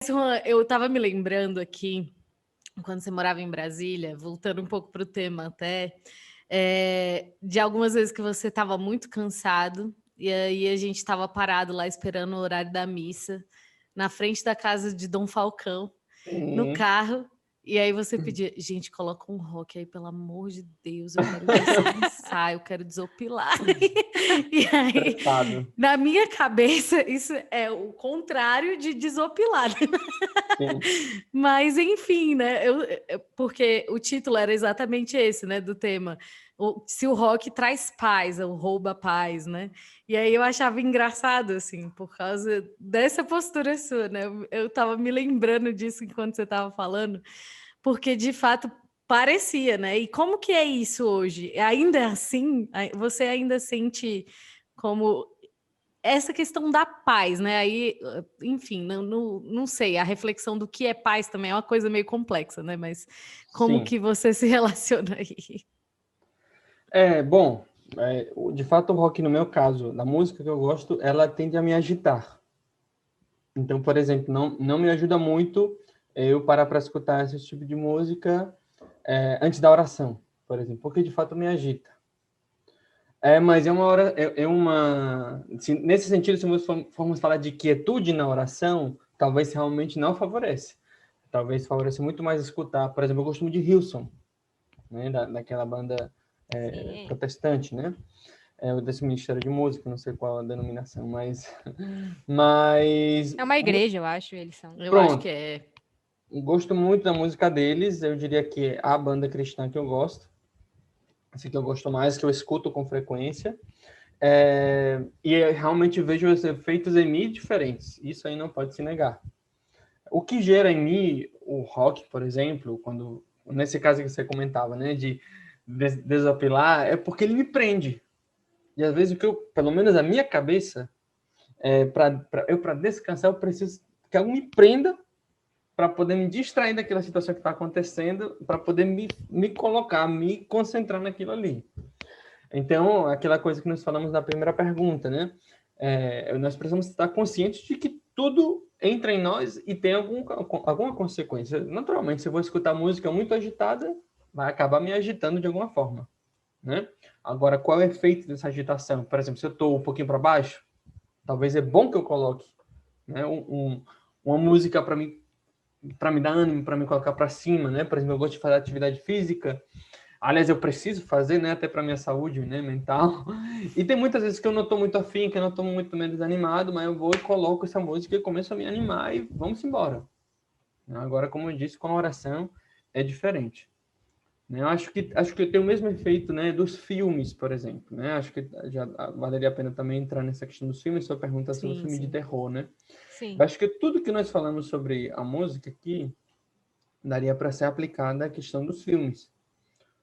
Juan, eu estava me lembrando aqui, quando você morava em Brasília, voltando um pouco para o tema até, de algumas vezes que você estava muito cansado, e aí a gente estava parado lá esperando o horário da missa, na frente da casa de Dom Falcão, no Sim. carro, e aí você pedia, gente, coloca um rock aí, pelo amor de Deus, eu quero descansar, eu quero desopilar. E aí, Estressado. na minha cabeça, isso é o contrário de desopilar. Sim. Mas, enfim, né? Porque o título era exatamente esse, né? Do tema. Se o rock traz paz, ou rouba paz, né? E aí eu achava engraçado, assim, por causa dessa postura sua, né? Eu tava me lembrando disso enquanto você tava falando, porque de fato parecia, né? E como que é isso hoje? Ainda é assim? Você ainda sente como essa questão da paz, né? Aí, enfim, não sei, a reflexão do que é paz também é uma coisa meio complexa, né? Mas como Sim. que você se relaciona aí? Bom, de fato o rock, no meu caso, da música que eu gosto, ela tende a me agitar. Então, por exemplo, não me ajuda muito eu parar para escutar esse tipo de música antes da oração, por exemplo, porque de fato me agita. Mas é uma hora, nesse sentido, se nós formos falar de quietude na oração, talvez realmente não favorece. Talvez favorece muito mais escutar, por exemplo, eu gosto muito de Hillsong, né, daquela banda Sim. protestante, né? Desse Ministério de Música, não sei qual a denominação, mas É uma igreja, eu acho, eles são. Eu acho que pronto, é. gosto muito da música deles, eu diria que é a banda cristã que eu gosto, assim que eu gosto mais, que eu escuto com frequência, e eu realmente vejo os efeitos em mim diferentes, isso aí não pode se negar. O que gera em mim o rock, por exemplo, quando nesse caso que você comentava, né, de desapelar, é porque ele me prende. E às vezes pelo menos a minha cabeça, para descansar, eu preciso que algo me prenda para poder me distrair daquela situação que está acontecendo, para poder me colocar, me concentrar naquilo ali. Então, aquela coisa que nós falamos na primeira pergunta, né? Nós precisamos estar conscientes de que tudo entra em nós e tem alguma consequência. Naturalmente, se eu vou escutar música muito agitada, vai acabar me agitando de alguma forma, né? Agora, qual é o efeito dessa agitação? Por exemplo, se eu estou um pouquinho para baixo, talvez é bom que eu coloque, né, uma música para me dar ânimo, para me colocar para cima, né? Por exemplo, eu gosto de fazer atividade física. Aliás, eu preciso fazer, né? Até para minha saúde, né? Mental. E tem muitas vezes que eu não estou muito afim, que eu não estou muito meio desanimado, mas eu vou e coloco essa música e começo a me animar e vamos embora. Agora, como eu disse, com a oração é diferente. Eu acho que tem o mesmo efeito, né, dos filmes, por exemplo, né? Acho que já valeria a pena também entrar nessa questão dos filmes, sua pergunta sobre o Sim, filme de sim. terror, né? Eu Sim. acho que tudo que nós falamos sobre a música aqui daria para ser aplicada à questão dos filmes.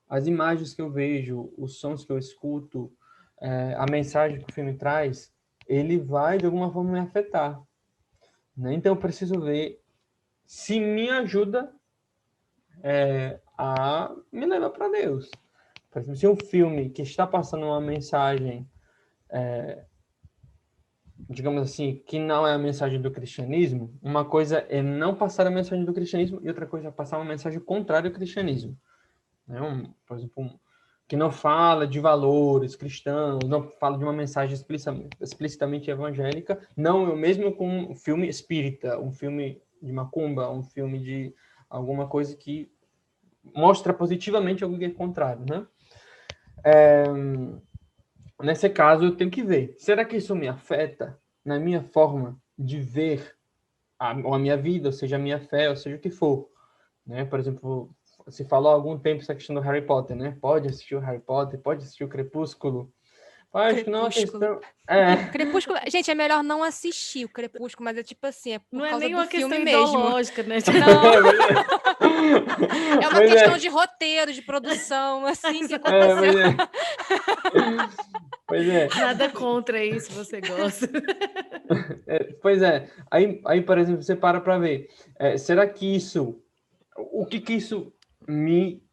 As imagens que eu vejo, os sons que eu escuto, a mensagem que o filme traz, ele vai de alguma forma me afetar, né? Então eu preciso ver se me ajuda a me levar para Deus. Por exemplo, se um filme que está passando uma mensagem, digamos assim, que não é a mensagem do cristianismo, uma coisa é não passar a mensagem do cristianismo e outra coisa é passar uma mensagem contrária ao cristianismo. Né? Por exemplo, que não fala de valores cristãos, não fala de uma mensagem explicitamente evangélica, não é o mesmo com um filme espírita, um filme de macumba, um filme de alguma coisa que mostra positivamente algo que é contrário, né? Nesse caso, eu tenho que ver, será que isso me afeta na minha forma de ver a minha vida, ou seja, a minha fé, ou seja, o que for, né? Por exemplo, se falou há algum tempo essa questão do Harry Potter, né? Pode assistir o Harry Potter, pode assistir o Crepúsculo. Acho que não é uma Crepúsculo. questão. Crepúsculo. Gente, é melhor não assistir o Crepúsculo, mas é tipo assim, é Não por é causa nem do uma questão filme mesmo. ideológica, né? Não. É uma Pois questão é, de roteiro, de produção, assim, que Exato. aconteceu. pois é, pois é, Nada contra aí, se você gosta. pois é. Aí, por exemplo, você para ver, será que o que isso me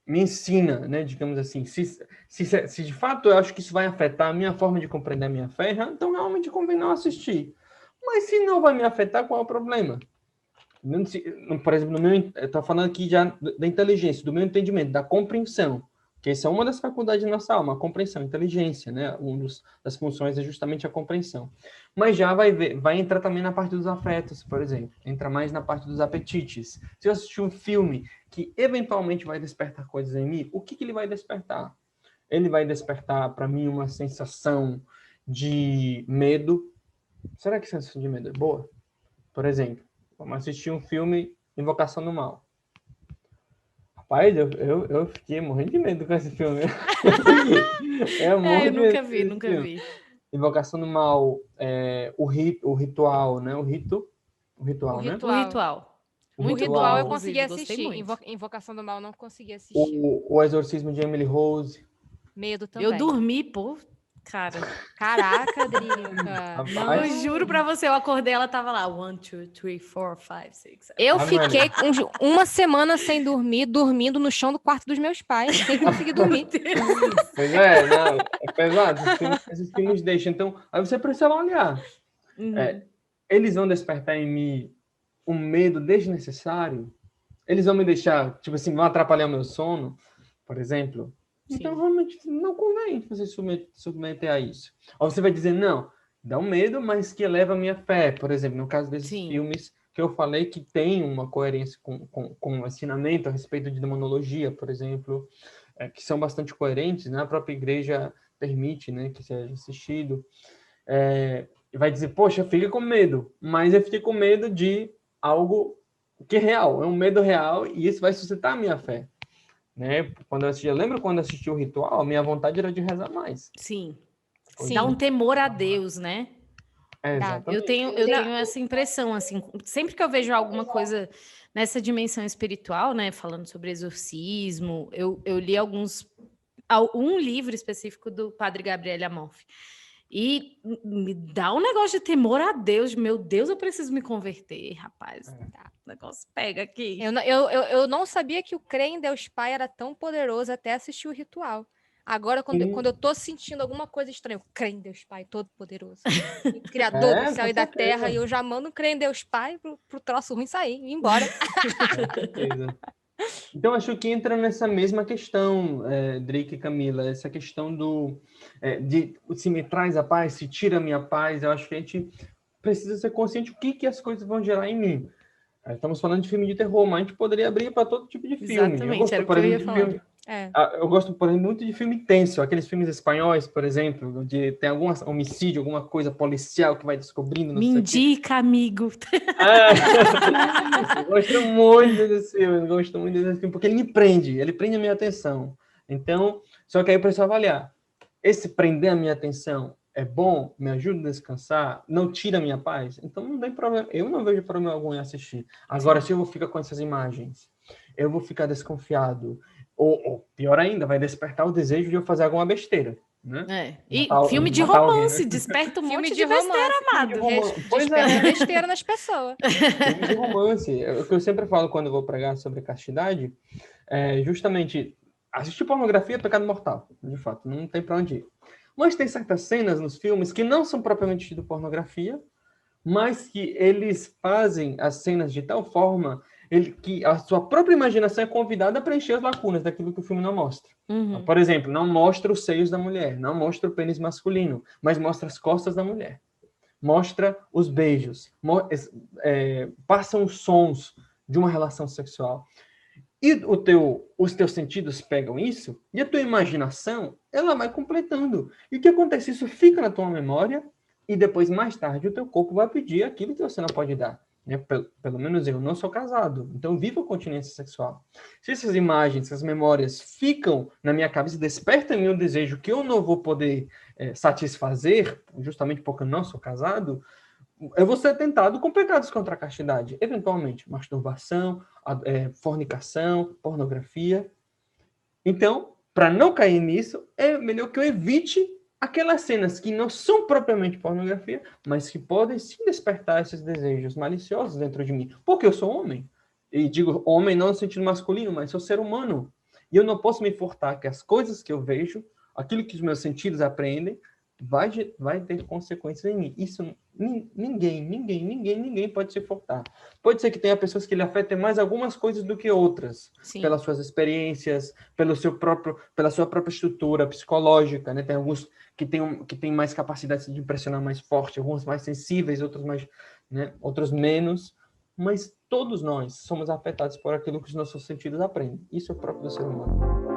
me ensina, né, digamos assim, se de fato eu acho que isso vai afetar a minha forma de compreender a minha fé, então realmente convém não assistir. Mas se não vai me afetar, qual é o problema? Por exemplo, eu estou falando aqui já da inteligência, do meu entendimento, da compreensão, que essa é uma das faculdades da nossa alma, a compreensão, a inteligência, né? Das funções é justamente a compreensão. Mas já vai entrar também na parte dos afetos, por exemplo, entra mais na parte dos apetites. Se eu assistir um filme que eventualmente vai despertar coisas em mim, o que ele vai despertar? Ele vai despertar para mim uma sensação de medo. Será que a sensação de medo é boa? Por exemplo, vamos assistir um filme Invocação do Mal. Rapaz, eu fiquei morrendo de medo com esse filme. Eu nunca vi. Invocação do Mal, o ritual, né? O ritual, né? O ritual. O ritual eu Inclusive, consegui gostei assistir. muito. Invocação do Mal eu não consegui assistir. O Exorcismo de Emily Rose. Medo também. Eu dormi, pô. Cara. Caraca, Drica. Não, eu juro pra você, eu acordei, ela tava lá. 1, 2, 3, 4, 5, 6, 7. Eu fiquei uma semana sem dormir, dormindo no chão do quarto dos meus pais, sem conseguir dormir. Pois é, não, é pesado. Esses filmes deixam. Então, aí você precisa olhar. Eles vão despertar em mim um medo desnecessário? Eles vão me deixar, tipo assim, vão atrapalhar o meu sono, por exemplo? Sim. Então, realmente, não convém você submeter a isso. Ou você vai dizer, não, dá um medo, mas que eleva a minha fé. Por exemplo, no caso desses filmes que eu falei que tem uma coerência com o ensinamento a respeito de demonologia, por exemplo, que são bastante coerentes, né? A própria igreja permite, né, que seja assistido. E vai dizer, poxa, fica com medo. Mas eu fiquei com medo de algo que é real. É um medo real e isso vai suscitar a minha fé. Né? Eu lembro quando eu assisti o Ritual, a minha vontade era de rezar mais. Sim. Sim. Dá um temor a Deus, né? Exatamente. Eu tenho essa impressão, assim, sempre que eu vejo alguma coisa nessa dimensão espiritual, né, falando sobre exorcismo, eu li um livro específico do Padre Gabriel Amorfi, e me dá um negócio de temor a Deus, meu Deus, eu preciso me converter, rapaz, o negócio pega aqui. Eu não sabia que o crer em Deus Pai era tão poderoso até assistir o Ritual. Agora, quando eu tô sentindo alguma coisa estranha, eu creio em Deus Pai Todo-Poderoso, Criador do céu e da terra, e eu já mando crer em Deus Pai pro troço ruim sair, ir embora. Com certeza. Então, acho que entra nessa mesma questão, Drake e Camila, essa questão de se me traz a paz, se tira a minha paz. Eu acho que a gente precisa ser consciente do que as coisas vão gerar em mim. Estamos falando de filme de terror, mas a gente poderia abrir para todo tipo de filme. Exatamente, era o que eu ia falar. Eu gosto, por exemplo, muito de filme tenso, aqueles filmes espanhóis, por exemplo, tem algum homicídio, alguma coisa policial que vai descobrindo. Me indica, amigo. Eu gosto muito desse filme, porque ele me prende, ele prende a minha atenção. Então, só que aí eu preciso avaliar. Esse prender a minha atenção é bom? Me ajuda a descansar? Não tira a minha paz? Então não tem problema. Eu não vejo problema algum em assistir. Agora, se eu vou ficar com essas imagens, eu vou ficar desconfiado. Ou pior ainda, vai despertar o desejo de eu fazer alguma besteira. Né? E filme de romance, alguém, né? Desperta um monte de besteira, amado. Desperta besteira nas pessoas. Filme de romance. O que eu sempre falo quando eu vou pregar sobre castidade é justamente assistir pornografia é pecado mortal, de fato, não tem para onde ir. Mas tem certas cenas nos filmes que não são propriamente de pornografia, mas que eles fazem as cenas de tal forma que a sua própria imaginação é convidada a preencher as lacunas daquilo que o filme não mostra. Então, por exemplo, não mostra os seios da mulher, não mostra o pênis masculino, mas mostra as costas da mulher. Mostra os beijos, passam os sons de uma relação sexual. E os teus sentidos pegam isso, e a tua imaginação, ela vai completando. E o que acontece? Isso fica na tua memória, e depois, mais tarde, o teu corpo vai pedir aquilo que você não pode dar. Né? Pelo menos eu não sou casado, então vivo a continência sexual. Se essas imagens, essas memórias ficam na minha cabeça, despertam em mim um desejo que eu não vou poder satisfazer, justamente porque eu não sou casado, eu vou ser tentado com pecados contra a castidade, eventualmente masturbação, fornicação, pornografia. Então, para não cair nisso, é melhor que eu evite aquelas cenas que não são propriamente pornografia, mas que podem sim despertar esses desejos maliciosos dentro de mim. Porque eu sou homem. E digo homem não no sentido masculino, mas sou ser humano. E eu não posso me furtar que as coisas que eu vejo, aquilo que os meus sentidos apreendem, vai ter consequências em mim. Isso ninguém pode se furtar. Pode ser que tenha pessoas que lhe afetem mais algumas coisas do que outras, Sim. pelas suas experiências, pela sua própria estrutura psicológica, né? Tem alguns que têm mais capacidade de impressionar mais forte, alguns mais sensíveis, outros mais, né? Outros menos, mas todos nós somos afetados por aquilo que os nossos sentidos aprendem. Isso é próprio do ser humano.